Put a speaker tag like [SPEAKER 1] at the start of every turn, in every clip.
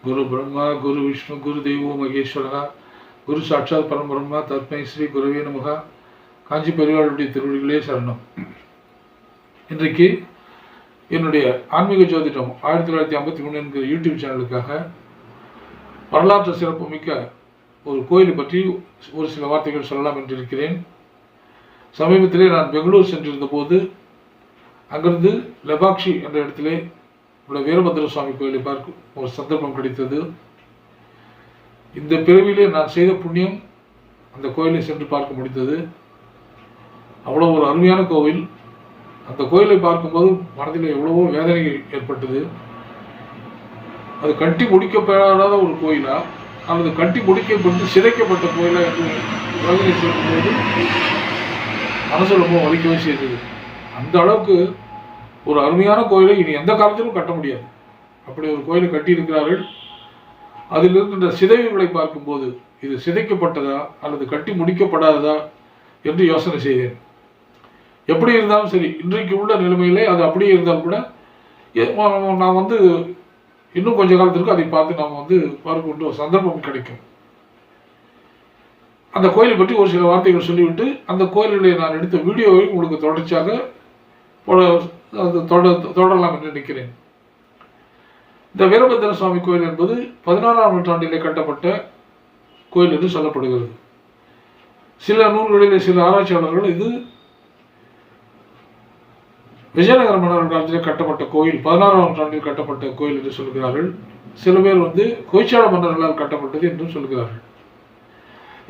[SPEAKER 1] குரு பிரம்மா குரு விஷ்ணு குரு தெய்வோ மகேஸ்வரா குரு சாட்சாத் பரம்பிரம்மா தத்மை ஸ்ரீ குருவே நமகா. காஞ்சி பெரியவாளுடைய திருவடிகளே சரணம். இன்றைக்கு என்னுடைய ஆன்மீக ஜோதிடம் 1953 என்கிற யூடியூப் சேனலுக்காக வரலாற்று சிறப்பு மிக்க ஒரு கோயிலை பற்றி ஒரு சில வார்த்தைகள் சொல்லலாம் என்று இருக்கிறேன். சமீபத்திலே நான் பெங்களூர் சென்றிருந்த போது அங்கிருந்து லெபாக்ஷி என்ற இடத்திலே உள்ள வீரபத்திர சுவாமி கோயிலை பார்க்க ஒரு சந்தர்ப்பம் கிடைத்தது. இந்த பிறவிலே நான் செய்த புண்ணியம் அந்த கோயிலை சென்று பார்க்க முடிந்தது. அவ்வளோ ஒரு அருமையான கோவில். அந்த கோயிலை பார்க்கும்போது மனதில் எவ்வளவோ வேதனை ஏற்பட்டது. அது கட்டி முடிக்கப்படாத ஒரு கோயிலா அல்லது கட்டி முடிக்கப்பட்டு சிதைக்கப்பட்ட கோயிலா என்று யோசனை செய்யும்போது மனசு ரொம்ப வலிக்கவே செய்தது. அந்த அளவுக்கு ஒரு அருமையான கோயிலை இனி எந்த காலத்திலும் கட்ட முடியாது. அப்படி ஒரு கோயிலை கட்டியிருக்கிறார்கள். அதில் இருக்கின்ற சிதைவுகளை பார்க்கும்போது இது சிதைக்கப்பட்டதா அல்லது கட்டி முடிக்கப்படாததா என்று யோசனை செய்தேன். எப்படி இருந்தாலும் சரி, இன்றைக்கு உள்ள நிலைமையிலே அது அப்படியே இருந்தால் கூட நான் இன்னும் கொஞ்ச காலத்திற்கு அதை பார்த்து நாம் பார்க்க ஒரு சந்தர்ப்பம் கிடைக்கும். அந்த கோயிலை பற்றி ஒரு சில வார்த்தைகள் சொல்லிவிட்டு அந்த கோயிலிலே நான் எடுத்த வீடியோவை உங்களுக்கு தொடர்ச்சியாக தொடரலாம் என்று நினைக்கிறேன். இந்த வீரபத்திர சுவாமி கோயில் என்பது 16ஆம் நூற்றாண்டிலே கட்டப்பட்ட கோயில் என்று சொல்லப்படுகிறது. சில நூல்களிலே சில ஆராய்ச்சியாளர்கள் இது விஜயநகர மன்னர் காலத்திலே கட்டப்பட்ட கோயில், 16ஆம் நூற்றாண்டில் கட்டப்பட்ட கோயில் என்று சொல்கிறார்கள். சில பேர் கொய்ச்சாள மன்னர்களால் கட்டப்பட்டது என்றும் சொல்கிறார்கள்.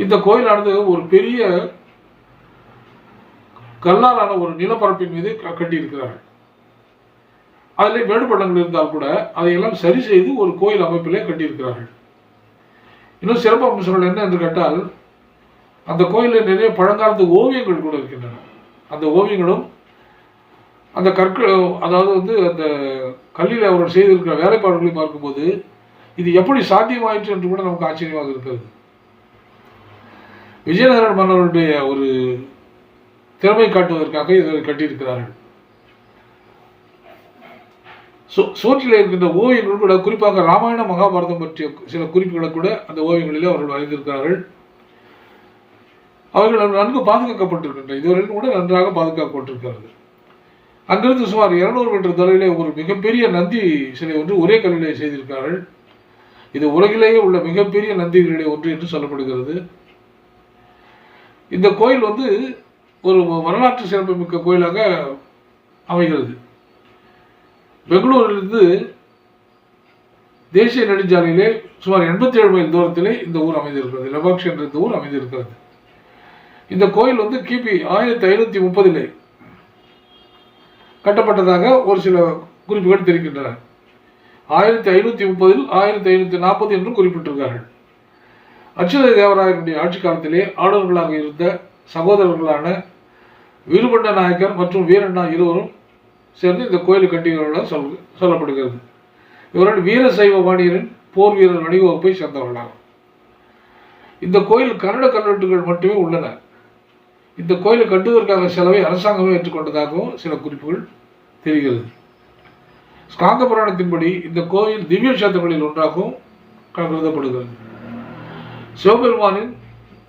[SPEAKER 1] இந்த கோயிலானது ஒரு பெரிய கல்லாலான ஒரு நிலப்பரப்பின் மீது கட்டியிருக்கிறார்கள். அதில் மேடுபள்ளங்கள் இருந்தால் கூட அதையெல்லாம் சரி செய்து ஒரு கோயில் அமைப்பிலே கட்டியிருக்கிறார்கள். இன்னும் சிறப்பு அம்சங்கள் என்ன என்று கேட்டால், அந்த கோயிலில் நிறைய பழங்காலத்து ஓவியங்கள் கூட இருக்கின்றன. அந்த ஓவியங்களும் அந்த கற்கள், அதாவது அந்த கல்லில் அவர்கள் செய்திருக்கிற வேலைப்பாடுகளை பார்க்கும்போது இது எப்படி சாத்தியமாயிற்று என்று கூட நமக்கு ஆச்சரியமாக இருக்கிறது. விஜயநகர மன்னருடைய ஒரு திறமை காட்டுவதற்காக இதை கட்டியிருக்கிறார்கள். சோற்றில் இருக்கின்ற ஓவியங்கள் கூட, குறிப்பாக ராமாயண மகாபாரதம் பற்றிய சில குறிப்புகளை கூட அந்த ஓவியங்களிலே அவர்கள் வரைந்திருக்கிறார்கள். அவர்கள் நன்கு பாதுகாக்கப்பட்டிருக்கின்றன. இதுவரைக்கும் கூட நன்றாக பாதுகாக்கப்பட்டிருக்கிறது. அங்கிருந்து சுமார் 200 மீட்டர் தொலைவிலே ஒரு மிகப்பெரிய நந்தி சிலை ஒரே கல்லிலே செய்திருக்கிறார்கள். இது உலகிலேயே உள்ள மிகப்பெரிய நந்திகளிலே ஒன்று என்று சொல்லப்படுகிறது. இந்த கோயில் ஒரு வரலாற்று சிறப்பு மிக்க கோயிலாக அமைகிறது. பெங்களூரிலிருந்து தேசிய நெடுஞ்சாலையிலே சுமார் 87 மைல் தூரத்திலே இந்த ஊர் அமைந்திருக்கிறது. லெபாக்ஷி என்ற இந்த ஊர் அமைந்திருக்கிறது. இந்த கோயில் கிபி 1530 கட்டப்பட்டதாக ஒரு சில குறிப்புகள் தெரிவிக்கின்றன. 1530 1540 என்றும் குறிப்பிட்டிருக்கிறார்கள். அச்சுத தேவராயனுடைய ஆட்சி காலத்திலே ஆளுநர்களாக இருந்த சகோதரர்களான வீரபண்ட நாயக்கர் மற்றும் வீரண்ணா இருவரும் சேர்ந்து இந்த கோயிலை கட்டியவர்களாக சொல்லப்படுகிறது. இவர்கள் வீரசைவ வாணியரின் போர் வீரர் வணிக வகுப்பை சேர்ந்தவர்களாகும். இந்த கோயில் கன்னட கல்வெட்டுகள் மட்டுமே உள்ளன. இந்த கோயிலை கட்டுவதற்காக செலவை அரசாங்கமே ஏற்றுக்கொண்டதாகவும் சில குறிப்புகள் தெரிகிறது. ஸ்காந்த புராணத்தின்படி இந்த கோயில் திவ்ய கஷேத்திரங்களில் ஒன்றாகவும் கருதப்படுகிறது. சிவபெருமானின்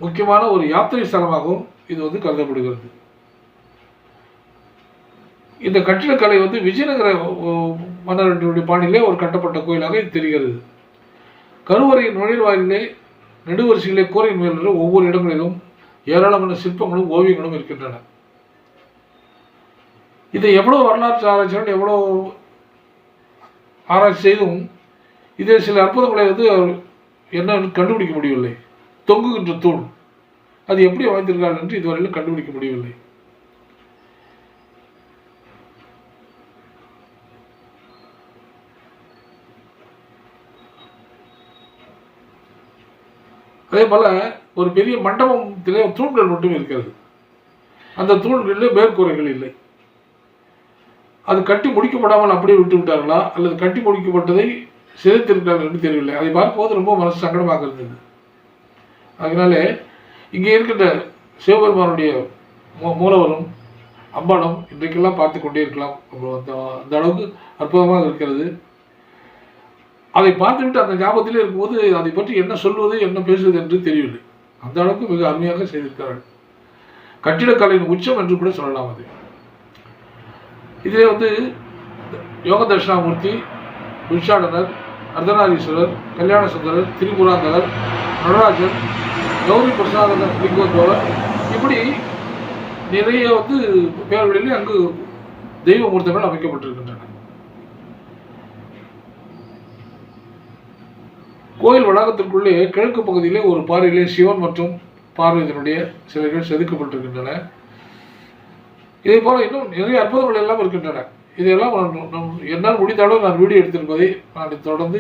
[SPEAKER 1] முக்கியமான ஒரு யாத்திரை ஸ்தலமாகவும் இது கருதப்படுகிறது. இந்த கட்டிடக்கலை விஜயநகர மன்னர்களுடைய பாணியிலே ஒரு கட்டப்பட்ட கோயிலாக இது தெரிகிறது. கருவறையின் நுழைவாயிலே நெடுவரிசையிலே கூரையின் மேலுள்ள ஒவ்வொரு இடங்களிலும் ஏராளமான சிற்பங்களும் ஓவியங்களும் இருக்கின்றன. இதை எவ்வளவு வரலாற்று ஆராய்ச்சிகள் எவ்வளவு ஆராய்ச்சி செய்தும் இதில் சில அற்புதங்களை என்ன கண்டுபிடிக்க முடியவில்லை. தொங்குகின்ற தூண் அது எப்படி அமைந்திருக்கார்கள் என்று இதுவரையிலும் கண்டுபிடிக்க முடியவில்லை. அதே போல ஒரு பெரிய மண்டபத்திலே தூண்கள் மட்டும் இருக்கிறது. அந்த தூண்களில் மேற்கூரைகள் இல்லை. அது கட்டி முடிக்கப்படாமல் அப்படியே விட்டு விட்டார்களா அல்லது கட்டி முடிக்கப்பட்டதை சிதைத்திருக்கிறார்கள் என்று தெரியவில்லை. அதை பார்க்கும்போது ரொம்ப மனசு சங்கடமாக இருந்தது. அதனாலே இங்கே இருக்கின்ற சிவபெருமானுடைய மூலவரும் அம்பாளும் இன்றைக்கெல்லாம் பார்த்து கொண்டே இருக்கலாம். அந்த அளவுக்கு அற்புதமாக இருக்கிறது. அதை பார்த்துவிட்டு அந்த ஞாபகத்திலே இருக்கும்போது அதை பற்றி என்ன சொல்வது என்ன பேசுவது என்று தெரியவில்லை. அந்த அளவுக்கு மிக அருமையாக செய்திருக்கிறார்கள். கட்டிடக்கலையின் உச்சம் என்று கூட சொல்லலாம். அது இதிலே வந்து யோக தட்சிணாமூர்த்தி, பிக்ஷாடனர், அர்த்தநாரீஸ்வரர், கல்யாண சுந்தரர், திரிபுராந்தகர், நடராஜர், கௌரி பிரசாத லிங்கோத்பவர், இப்படி நிறைய வந்து பேர்களிலே அங்கு தெய்வ மூர்த்தங்கள் அமைக்கப்பட்டிருக்கின்றன. கோயில் வளாகத்திற்குள்ளே கிழக்கு பகுதியிலே ஒரு பாறையிலே சிவன் மற்றும் பார்வதியினுடைய சிலைகள் செதுக்கப்பட்டிருக்கின்றன. இதே போல இன்னும் நிறைய அற்புதங்கள் எல்லாம் இருக்கின்றன. இதையெல்லாம் என்னால் முடிந்தாலும் நான் வீடியோ எடுத்திருப்பதை நான் தொடர்ந்து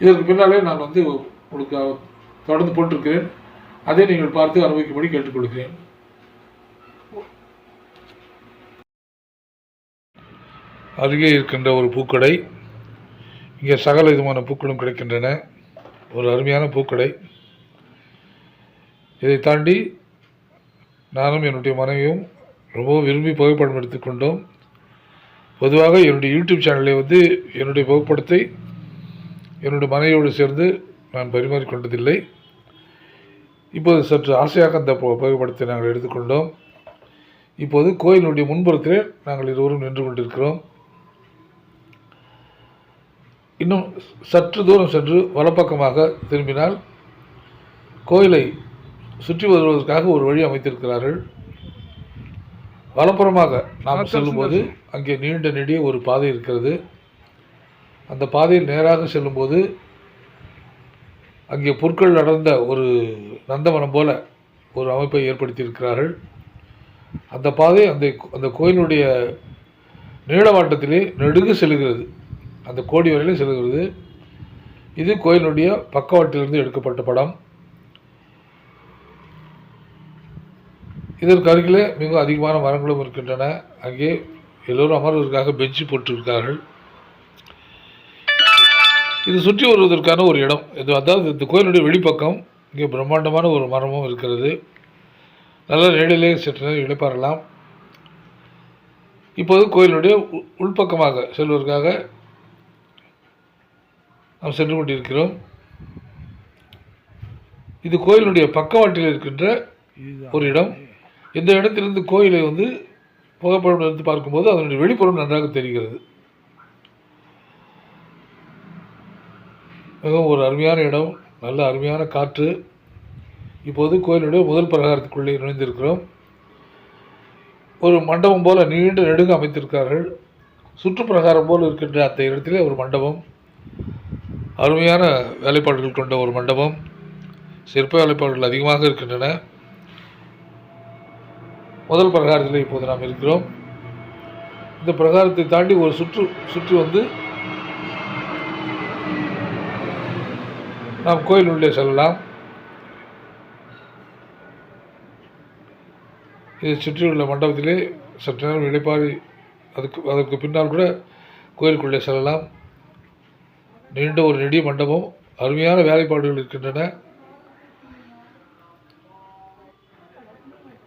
[SPEAKER 1] இதற்கு பின்னாலே நான் வந்து உங்களுக்கு தொடர்ந்து போட்டிருக்கிறேன். அதை நீங்கள் பார்த்து அனுபவிக்கும்படி கேட்டுக்கொள்கிறேன். அருகே இருக்கின்ற ஒரு பூக்கடை. இங்கே சகல விதமான பூக்களும் கிடைக்கின்றன. ஒரு அருமையான பூக்கடை. இதை தாண்டி நானும் என்னுடைய மனைவியும் ரொம்ப விரும்பி புகைப்படம் எடுத்துக்கொண்டோம். பொதுவாக என்னுடைய யூடியூப் சேனலில் வந்து என்னுடைய புகைப்படத்தை என்னுடைய மனைவியோடு சேர்ந்து நான் பரிமாறிக்கொண்டதில்லை. இப்போது சற்று ஆசையாக அந்த புகைப்படத்தை நாங்கள் எடுத்துக்கொண்டோம். இப்போது கோயிலுடைய முன்புறத்திலே நாங்கள் இருவரும் நின்று கொண்டிருக்கிறோம். இன்னும் சற்று தூரம் சென்று வலப்பக்கமாக திரும்பினால் கோயிலை சுற்றி வருவதற்காக ஒரு வழி அமைத்திருக்கிறார்கள். வலப்புறமாக நாம் செல்லும்போது அங்கே நீண்ட நெடிய ஒரு பாதை இருக்கிறது. அந்த பாதையில் நேராக செல்லும்போது அங்கே புற்கள் அடர்ந்த ஒரு நந்தவனம் போல ஒரு அமைப்பை ஏற்படுத்தியிருக்கிறார்கள். அந்த பாதை அந்த கோயிலுடைய நீளவாட்டத்திலே நெடுகு செல்கிறது. அந்த கோடி வரையிலே செல்கிறது. இது கோயிலுடைய பக்கவாட்டிலிருந்து எடுக்கப்பட்ட படம். இதற்கு அருகிலே மிக அதிகமான மரங்களும் இருக்கின்றன. அங்கே எல்லோரும் அமர்வதற்காக பெஞ்சு போட்டிருக்கிறார்கள். இது சுற்றி வருவதற்கான ஒரு இடம். அதாவது இந்த கோயிலுடைய வெளிப்பக்கம் இங்கே பிரம்மாண்டமான ஒரு மரமும் இருக்கிறது. நல்ல நிழலிலே சற்று நேரம் இளைப்பாறலாம். இப்போது கோயிலுடைய உள்பக்கமாக செல்வதற்காக நாம் சென்று கொண்டிருக்கிறோம். இது கோயிலுடைய பக்கவாட்டில் இருக்கின்ற ஒரு இடம். இந்த இடத்திலிருந்து கோயிலை வந்து புகைப்படம் எடுத்து பார்க்கும்போது அதனுடைய வெளிப்புறம் நன்றாக தெரிகிறது. மிகவும் ஒரு அருமையான இடம், நல்ல அருமையான காற்று. இப்போது கோயிலுடைய முதல் பிரகாரத்துக்குள்ளே நுழைந்திருக்கிறோம். ஒரு மண்டபம் போல நீண்ட நெடுக அமைத்திருக்கிறார்கள். சுற்றுப்பிரகாரம் போல் இருக்கின்ற அந்த இடத்திலே ஒரு மண்டபம், அருமையான வேலைப்பாடுகள் கொண்ட ஒரு மண்டபம். சிற்ப வேலைப்பாடுகள் அதிகமாக இருக்கின்றன. முதல் பிரகாரத்தில் இப்போது நாம் இருக்கிறோம். இந்த பிரகாரத்தை தாண்டி ஒரு சுற்றி வந்து நாம் கோயில் உள்ளே செல்லலாம். இதை சுற்றியுள்ள மண்டபத்திலே சற்று நேரம் இளைப்பாறி அதற்கு பின்னால் கூட கோயிலுக்குள்ளே செல்லலாம். நீண்ட ஒரு நெடிய மண்டபம், அருமையான வேலைப்பாடுகள் இருக்கின்றன.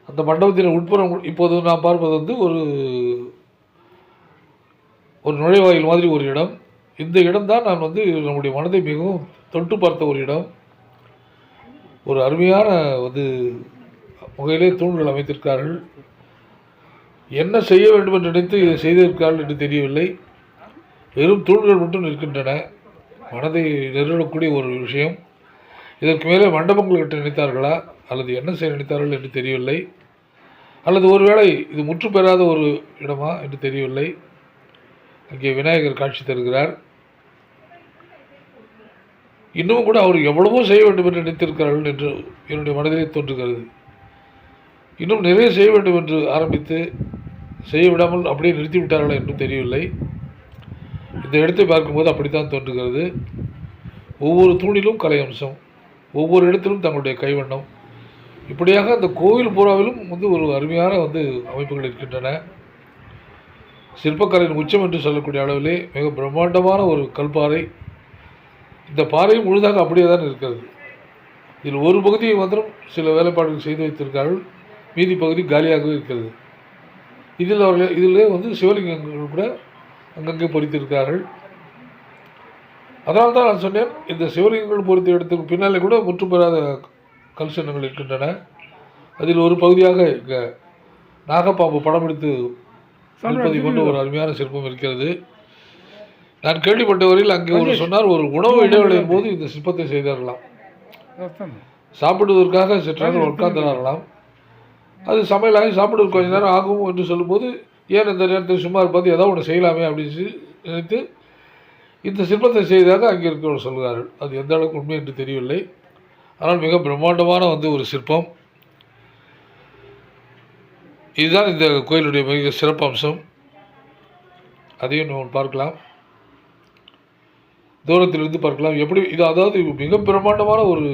[SPEAKER 1] அந்த மண்டபத்தின் உட்புறம் இப்போது நாம் பார்ப்பது வந்து ஒரு நுழைவாயில் மாதிரி ஒரு இடம். இந்த இடம்தான் நான் வந்து நம்முடைய மனதை மிகவும் தொட்டு பார்த்த ஒரு இடம். ஒரு அருமையான வந்து முகையிலே தூண்கள் அமைத்திருக்கிறார்கள். என்ன செய்ய வேண்டும் என்று நினைத்து இதை செய்திருக்கிறார்கள் என்று தெரியவில்லை. வெறும் தூண்கள் மட்டும் இருக்கின்றன. மனதை நெருடக்கூடிய ஒரு விஷயம். இதற்கு மேலே மண்டபங்கள் கட்ட நினைத்தார்களா அல்லது என்ன செய்ய நினைத்தார்கள் என்று தெரியவில்லை. அல்லது ஒருவேளை இது முற்று பெறாத ஒரு இடமா என்று தெரியவில்லை. அங்கே விநாயகர் காட்சி தருகிறார். இன்னமும் கூட அவர் எவ்வளவோ செய்ய வேண்டும் என்று நினைத்திருக்கிறார்கள் என்று என்னுடைய மனதிலே தோன்றுகிறது. இன்னும் நிறைய செய்ய வேண்டும் என்று ஆரம்பித்து செய்ய விடாமல் அப்படியே நிறுத்திவிட்டார்களா என்றும் தெரியவில்லை. இந்த இடத்தை பார்க்கும்போது அப்படித்தான் தோன்றுகிறது. ஒவ்வொரு தூணிலும் கலை அம்சம், ஒவ்வொரு இடத்திலும் தங்களுடைய கைவண்ணம். இப்படியாக அந்த கோவில் பூராவிலும் வந்து ஒரு அருமையான வந்து அமைப்புகள் இருக்கின்றன. சிற்பக்கலையின் உச்சம் என்று சொல்லக்கூடிய அளவிலே மிக பிரம்மாண்டமான ஒரு கல்பாறை. இந்த பாறை முழுதாக அப்படியே தான் இருக்கிறது. இதில் ஒரு பகுதியை மாத்திரம் சில வேலைப்பாடுகள் செய்து வைத்திருக்கிறார்கள். மீதி பகுதி காலியாகவே இருக்கிறது. இதிலே வந்து சிவலிங்கங்கள் கூட அங்கங்கே பொறித்திருக்கிறார்கள். அதனால தான் நான் சொன்னேன், இந்த சிவலிங்கங்கள் பொறுத்த இடத்துக்கு பின்னாலே கூட முற்று பெறாத கல் சின்னங்கள் இருக்கின்றன. அதில் ஒரு பகுதியாக இங்கே நாகப்பாம்பு படம் எடுத்து நிற்பதை கொண்ட ஒரு அருமையான சிற்பம் இருக்கிறது. நான் கேள்விப்பட்டவரையில் அங்கே ஒரு சொன்னார், ஒரு உணவு இடைவேளையின் போது இந்த சிற்பத்தை செய்தார்களாம். சாப்பிடுவதற்காக சற்று நேரம் உட்கார்ந்தார்களாம். அது சமையலாகி சாப்பிடுவது கொஞ்ச நேரம் ஆகும் என்று சொல்லும்போது, ஏன் இந்த நேரத்தில் சும்மா இருப்பது, ஏதாவது ஒன்று செய்யலாமே அப்படின்னு நினைத்து இந்த சிற்பத்தை செய்ததாக அங்கே இருக்கிறவர் சொல்கிறார்கள். அது எந்த அளவுக்கு உண்மை என்று தெரியவில்லை. ஆனால் மிக பிரம்மாண்டமான ஒரு சிற்பம். இதுதான் இந்த கோயிலுடைய மிக சிறப்பம்சம். அதையும் நம்ம பார்க்கலாம், தூரத்திலிருந்து பார்க்கலாம். எப்படி இது, அதாவது மிக பிரம்மாண்டமான ஒரு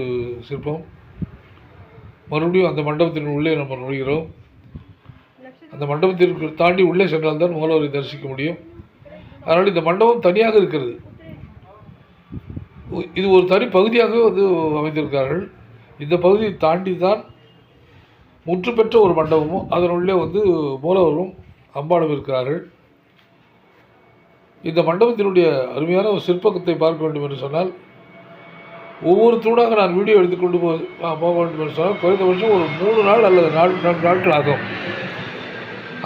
[SPEAKER 1] சிற்பம். மறுபடியும் அந்த மண்டபத்தின் உள்ளே நம்ம நுழைகிறோம். அந்த மண்டபத்திற்கு தாண்டி உள்ளே சென்றால்தான் மூலவரை தரிசிக்க முடியும். அதனால் இந்த மண்டபம் தனியாக இருக்கிறது. இது ஒரு தனி பகுதியாக அமைந்திருக்கிறார்கள். இந்த பகுதியை தாண்டி தான் முற்று பெற்ற ஒரு மண்டபமும் அதனுள்ளே மூலவரும் அம்பாளும் இருக்கிறார்கள். இந்த மண்டபத்தினுடைய அருமையான ஒரு சிற்பத்தை பார்க்க வேண்டும் என்று சொன்னால், ஒவ்வொரு தூணாக நான் வீடியோ எடுத்துக்கொண்டு போக வேண்டும் என்று சொன்னால் குறைந்தபட்சம் ஒரு 3 நாள் அல்லது 4 நாட்கள் ஆகும்.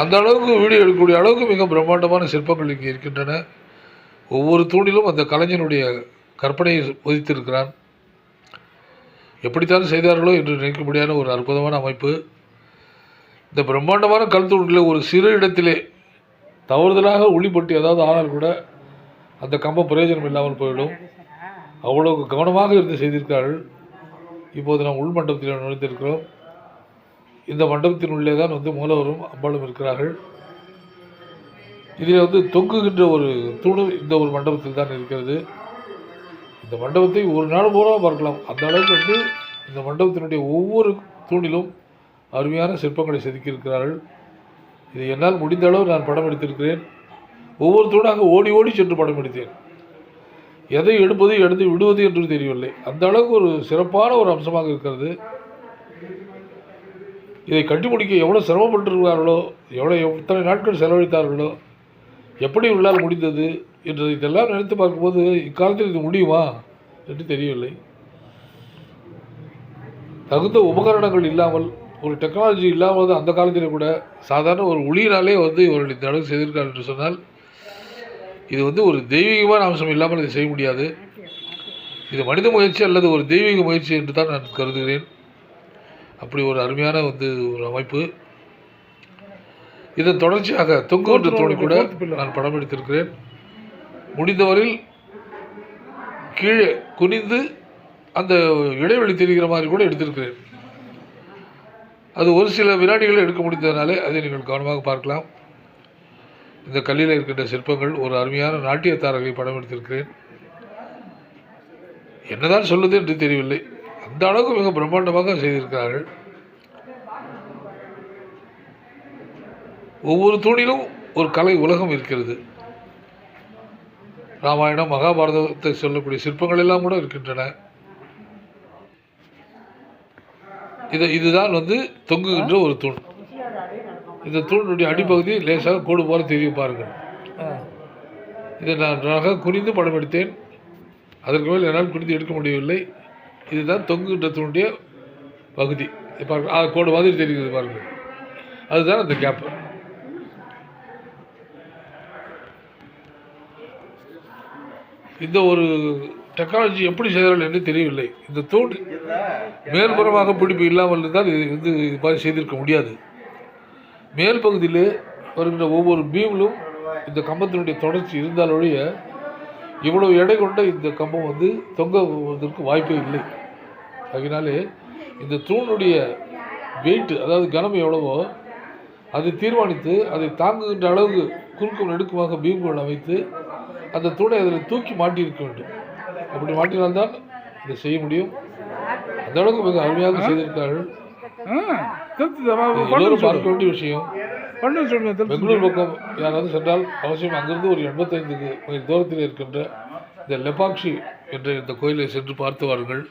[SPEAKER 1] அந்த அளவுக்கு வீடியோ எடுக்கக்கூடிய அளவுக்கு மிக பிரம்மாண்டமான சிற்பங்கள் இங்கே இருக்கின்றன. ஒவ்வொரு தூணிலும் அந்த கலைஞனுடைய கற்பனையை ஒதித்திருக்கிறான். எப்படித்தான் செய்தார்களோ என்று நினைக்கும்படியான ஒரு அற்புதமான அமைப்பு. இந்த பிரம்மாண்டமான கல் தூணில் ஒரு சிறு இடத்திலே தவறுதலாக ஒளிப்பட்டு ஏதாவது ஆனால் கூட அந்த கம்பம் பிரயோஜனம் இல்லாமல் போயிடும். அவ்வளவு கவனமாக இருந்து செய்திருக்கிறார்கள். இப்போது நாம் உள் மண்டபத்தில் நுழைந்திருக்கிறோம். இந்த மண்டபத்தின் உள்ளே தான் மூலவரும் அம்பாளும் இருக்கிறார்கள். இதில் தொங்குகின்ற ஒரு தூணு இந்த ஒரு மண்டபத்தில் தான் இருக்கிறது. இந்த மண்டபத்தை ஒரு நாள் பூரா பார்க்கலாம். அந்த அளவுக்கு இந்த மண்டபத்தினுடைய ஒவ்வொரு தூணிலும் அருமையான சிற்பங்களை செதுக்கியிருக்கிறார்கள். இது என்னால் முடிந்த அளவு நான் படம் எடுத்திருக்கிறேன். ஒவ்வொரு தூணாக ஓடி ஓடி சென்று படம் எடுத்தேன். எதை எடுப்பது எடுத்து விடுவது என்று தெரியவில்லை. அந்த அளவுக்கு ஒரு சிறப்பான ஒரு அம்சமாக இருக்கிறது. இதை கட்டி முடிக்க எவ்வளோ சிரமப்பட்டிருக்கிறார்களோ, எத்தனை நாட்கள் செலவழித்தார்களோ, எப்படி உள்ளால் முடிந்தது என்று இதெல்லாம் நினைத்து பார்க்கும்போது இக்காலத்தில் இது முடியுமா என்று தெரியவில்லை. தகுந்த உபகரணங்கள் இல்லாமல், ஒரு டெக்னாலஜி இல்லாமல் அந்த காலத்தில் கூட சாதாரண ஒரு ஒளியினாலே இவர்கள் இந்த அளவுக்கு செய்திருக்கார் என்று சொன்னால், இது ஒரு தெய்வீகமான அம்சம் இல்லாமல் இதை செய்ய முடியாது. இது மனித முயற்சி அல்லது ஒரு தெய்வீக முயற்சி என்று தான் நான் கருதுகிறேன். அப்படி ஒரு அருமையான ஒரு அமைப்பு. இதன் தொடர்ச்சியாக தொங்குகின்ற தோணி கூட நான் படம் எடுத்திருக்கிறேன். முடிந்தவரையில் கீழே குனிந்து அந்த இடைவெளி தெரிகிற மாதிரி கூட எடுத்திருக்கிறேன். அது ஒரு சில வினாடிகள் எடுக்க முடிந்ததுனாலே அதை நீங்கள் கவனமாக பார்க்கலாம். இந்த கல்லில் இருக்கின்ற சிற்பங்கள் ஒரு அருமையான நாட்டியத்தாரர்களை படம் எடுத்திருக்கிறேன். என்னதான் சொல்லுது என்று தெரியவில்லை. அந்த அளவுக்கு மிக பிரம்மாண்டமாக செய்திருக்கிறார்கள். ஒவ்வொரு தூணிலும் ஒரு கலை உலகம் இருக்கிறது. ராமாயணம் மகாபாரதத்தை சொல்லக்கூடிய சிற்பங்கள் எல்லாம் கூட இருக்கின்றன. இதுதான் தொங்குகின்ற ஒரு தூண். இந்த தூணுடைய அடிப்பகுதி லேசாக கோடு போல தெரியும் பாருங்கள். இதை நான் நன்றாக குனிந்து படம் எடுத்தேன். அதற்கு மேல் என்னால் குனிந்து எடுக்க முடியவில்லை. இதுதான் தொங்குகின்ற தூணுடைய பகுதி. பாருங்கள், கோடு மாதிரி தெரிகிறது பாருங்கள். அதுதான் அந்த கேப்பு. இந்த ஒரு டெக்னாலஜி எப்படி செய்தார்கள் என்று தெரியவில்லை. இந்த தூண் மேல்புறமாக பிடிப்பு இல்லாமல் இருந்தால் இது மாதிரி செய்திருக்க முடியாது. மேல் பகுதியிலே வருகின்ற ஒவ்வொரு பீமிலும் இந்த கம்பத்தினுடைய தொடர்ச்சி இருந்தால் ஒழிய இவ்வளவு எடை கொண்ட இந்த கம்பம் தொங்குவதற்கு வாய்ப்பே இல்லை. அதனாலே இந்த தூணுடைய வெயிட், அதாவது கனம் எவ்வளவோ அதை தீர்மானித்து அதை தாங்குகின்ற அளவுக்கு குறுக்கும் நெடுக்குமாக பீம்கள் அமைத்து அந்த தூணை அதில் தூக்கி மாட்டியிருக்க வேண்டும். அப்படி மாட்டினால்தான் இதை செய்ய முடியும். அந்த அளவுக்கு மிக அருமையாக செய்திருக்கிறார்கள். எல்லோரும் பார்க்க வேண்டிய விஷயம். பெங்களூர் பக்கம் யாராவது சென்றால் அவசியம் அங்கிருந்து ஒரு 85 மைல் தூரத்தில் இருக்கின்ற இந்த லெபாக்ஷி என்ற இந்த கோயிலை சென்று பார்த்து வாருங்கள்.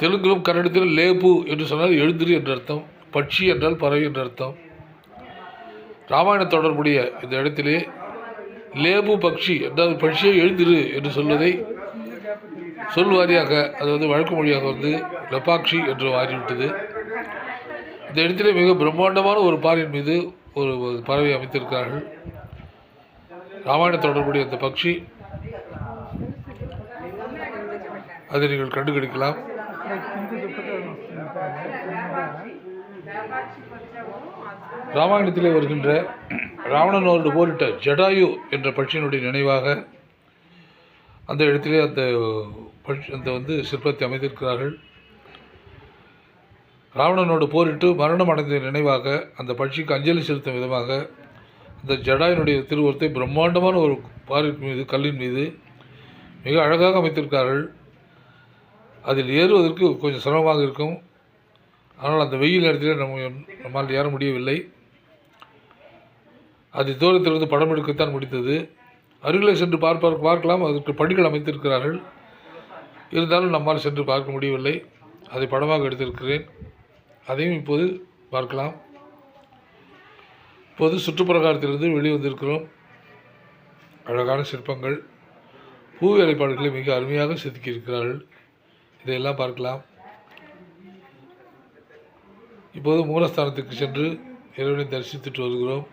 [SPEAKER 1] தெலுங்கிலும் கன்னடத்திலும் லேபு என்று சொன்னால் எழுந்திரு என்ற அர்த்தம், பட்சி என்றால் பறவை என்ற அர்த்தம். ராமாயண தொடர்புடைய இந்த இடத்திலே லேபு பக்ஷி அதாவது பட்சியை எழுந்திரு என்று சொல்வதை சொல்வாரியாக அது வந்து வழக்கு மொழியாக வந்து லெபாக்ஷி என்று மாறிவிட்டது. இந்த இடத்திலே மிக பிரம்மாண்டமான ஒரு பாறையின் மீது ஒரு பறவை அமைத்திருக்கிறார்கள். ராமாயண தொடர்புடைய அந்த பக்ஷி அதை நீங்கள் கண்டுபிடிக்கலாம். ராமாயணத்திலே வருகின்ற ராவணனோடு போரிட்ட ஜடாயு என்ற பட்சியினுடைய நினைவாக அந்த இடத்திலே அந்த வந்து சிற்பத்தை அமைத்திருக்கிறார்கள். ராவணனோடு போரிட்டு மரணம் அடைந்த நினைவாக அந்த பட்சிக்கு அஞ்சலி செலுத்தும் விதமாக அந்த ஜடாயினுடைய திருவுருவத்தை பிரம்மாண்டமான ஒரு பாறையின் மீது கல்லின் மீது மிக அழகாக அமைத்திருக்கிறார்கள். அதில் ஏறுவதற்கு கொஞ்சம் சிரமமாக இருக்கும். ஆனால் அந்த வெயில் நேரத்தில் நம்மால் ஏற முடியவில்லை. அது தூரத்திலிருந்து படம் எடுக்கத்தான் முடித்தது. அருகிலே சென்று பார்க்கலாம். அதற்கு படிகள் அமைத்திருக்கிறார்கள். இருந்தாலும் நம்மால் சென்று பார்க்க முடியவில்லை. அதை படமாக எடுத்திருக்கிறேன். அதையும் இப்போது பார்க்கலாம். இப்போது சுற்றுப்பிரகாரத்திலிருந்து வெளிவந்திருக்கிறோம். அழகான சிற்பங்கள், பூ வேலைப்பாடுகளை மிக அருமையாக செதுக்கியிருக்கிறார்கள். இதையெல்லாம் பார்க்கலாம். இப்போது மூலஸ்தானத்துக்கு சென்று இறைவனை தரிசித்துட்டு வருகிறோம்.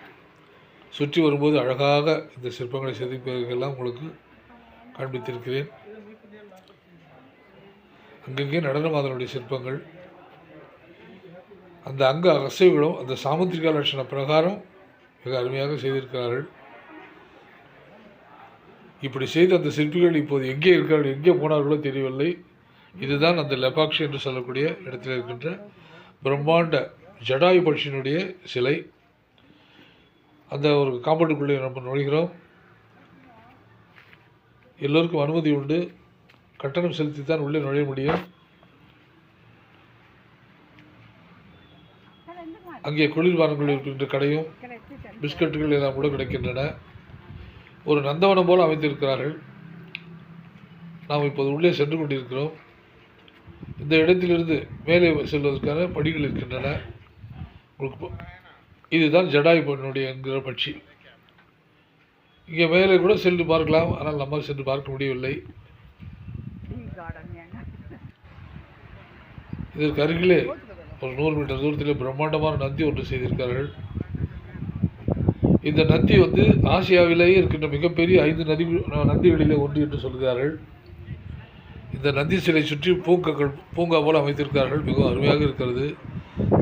[SPEAKER 1] சுற்றி வரும்போது அழகாக இந்த சிற்பங்களை செதுக்கியெல்லாம் உங்களுக்கு காண்பித்திருக்கிறேன். அங்கங்கே நடனமாதனுடைய சிற்பங்கள், அந்த அங்க அசைவுகளும் அந்த சாமுத்திரிகா லட்சண பிரகாரம் மிக அருமையாக செய்திருக்கிறார்கள். இப்படி செய்த அந்த சிற்பிகள் இப்போது எங்கே இருக்கிறார்கள், எங்கே போனார்களோ தெரியவில்லை. இதுதான் அந்த லெபாக்ஷி என்று சொல்லக்கூடிய இடத்தில் இருக்கின்ற பிரம்மாண்ட ஜடாயு பட்சியினுடைய சிலை. அந்த ஒரு காம்பவுண்டுக்குள்ளே நம்ம நுழைகிறோம். எல்லோருக்கும் அனுமதி உண்டு. கட்டணம் செலுத்தித்தான் உள்ளே நுழைய முடியும். அங்கே குளிர்பானங்கள் இருக்கின்ற கடையும் பிஸ்கட்டுகள் எல்லாம் கூட கிடைக்கின்றன. ஒரு நந்தவனம் போல் அமைத்திருக்கிறார்கள். நாம் இப்போது உள்ளே சென்று கொண்டிருக்கிறோம். இந்த இடத்திலிருந்து மேலே செல்வதற்கான படிகள் இருக்கின்றன. இதுதான் ஜடாயு பெண்ணுடைய என்கிற பட்சி. இங்கே மேலே கூட சென்று பார்க்கலாம். ஆனால் நம்மால் சென்று பார்க்க முடியவில்லை. இதற்கு அருகிலே ஒரு 100 மீட்டர் தூரத்தில் பிரம்மாண்டமான நந்தி ஒன்று செய்திருக்கிறார்கள். இந்த நந்தி வந்து ஆசியாவிலேயே இருக்கின்ற மிகப்பெரிய 5 நந்திகளிலே ஒன்று என்று சொல்கிறார்கள். இந்த நந்தி சிலை சுற்றி பூங்கா போல அமைத்திருக்கிறார்கள். மிகவும் அருமையாக இருக்கிறது.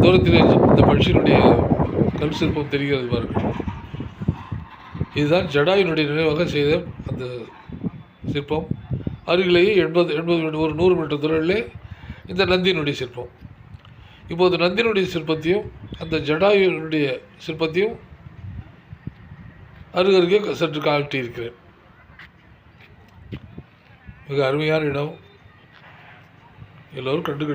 [SPEAKER 1] தூரத்திலே இந்த பட்சியினுடைய கல் சிற்பம் தெரிகிறது பாருங்கள். இதுதான் ஜடாயினுடைய நினைவாக செய்த அந்த சிற்பம். அருகிலேயே 80 ஒரு 100 மீட்டர் தூரத்திலே இந்த நந்தியினுடைய சிற்பம். இப்போது நந்தியினுடைய சிற்பத்தையும் அந்த ஜடாயுனுடைய சிற்பத்தையும் அருகருகே சற்று காட்டியிருக்கிறேன். மிக அருமையான இடம். எல்லோரும் கண்டுபிடி